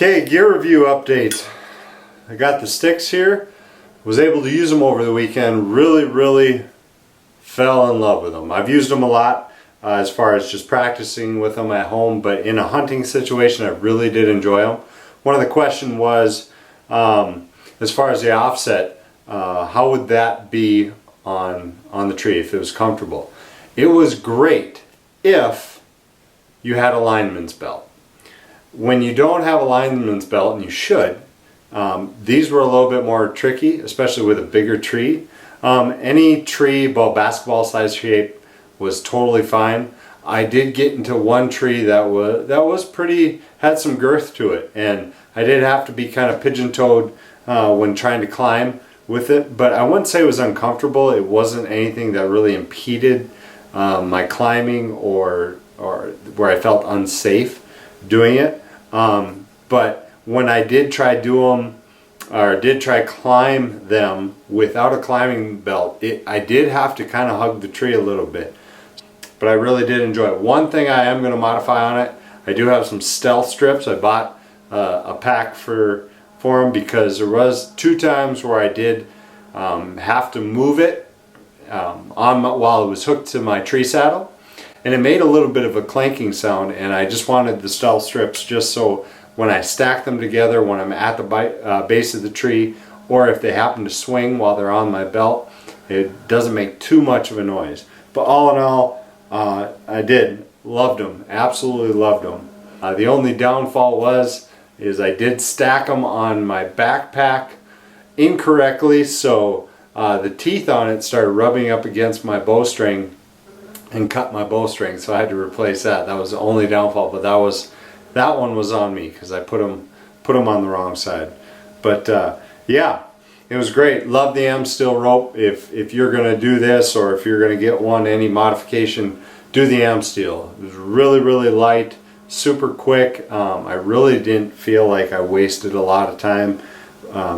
Okay, gear review update. I got the sticks here. Was able to use them over the weekend. Really fell in love with them. I've used them a lot as far as just practicing with them at home, but in a hunting situation I really did enjoy them. One of the questions was as far as the offset, how would that be on the tree if it was comfortable? It was great if you had a lineman's belt. When you don't have a lineman's belt, and you should, these were a little bit more tricky, especially with a bigger tree. Any tree about basketball size shape was totally fine. I did get into one tree that was pretty, had some girth to it, and I did have to be kind of pigeon-toed when trying to climb with it, but I wouldn't say it was uncomfortable. It wasn't anything that really impeded my climbing or where I felt unsafe doing it. But when I did try climb them without a climbing belt, I did have to kind of hug the tree a little bit. But I really did enjoy it. One thing I am going to modify on it, I do have some stealth strips. I bought a pack for them because there was 2 times where I did have to move it while it was hooked to my tree saddle, and it made a little bit of a clanking sound, and I just wanted the stealth strips just so when I stack them together when I'm at the base of the tree, or if they happen to swing while they're on my belt, it doesn't make too much of a noise. But all in all, I loved them, absolutely loved them. The only downfall is I did stack them on my backpack incorrectly, so the teeth on it started rubbing up against my bowstring and cut my bowstring, so I had to replace that. That was the only downfall, but that one was on me because I put them on the wrong side. But yeah, it was great. Love the AmSteel rope. If you're gonna do this, or if you're gonna get one, any modification, do the AmSteel. It was really light, super quick. I really didn't feel like I wasted a lot of time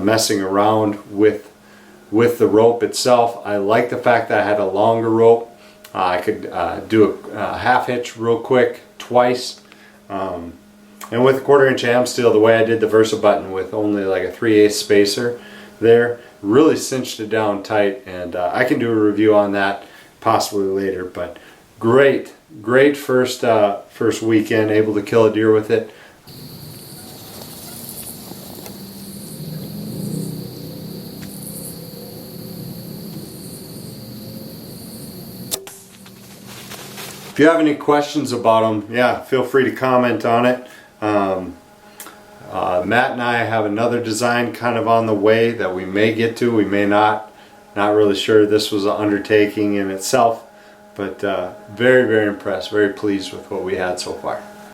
messing around with the rope itself. I like the fact that I had a longer rope. I could do a half hitch real quick twice. And with the 1/4" AmSteel, the way I did the Versa button with only like a 3/8 spacer there, really cinched it down tight, and I can do a review on that possibly later. But great first weekend, able to kill a deer with it. If you have any questions about them, yeah, feel free to comment on it. Matt and I have another design kind of on the way that we may get to, we may not. Not really sure. This was an undertaking in itself, but very impressed, very pleased with what we had so far.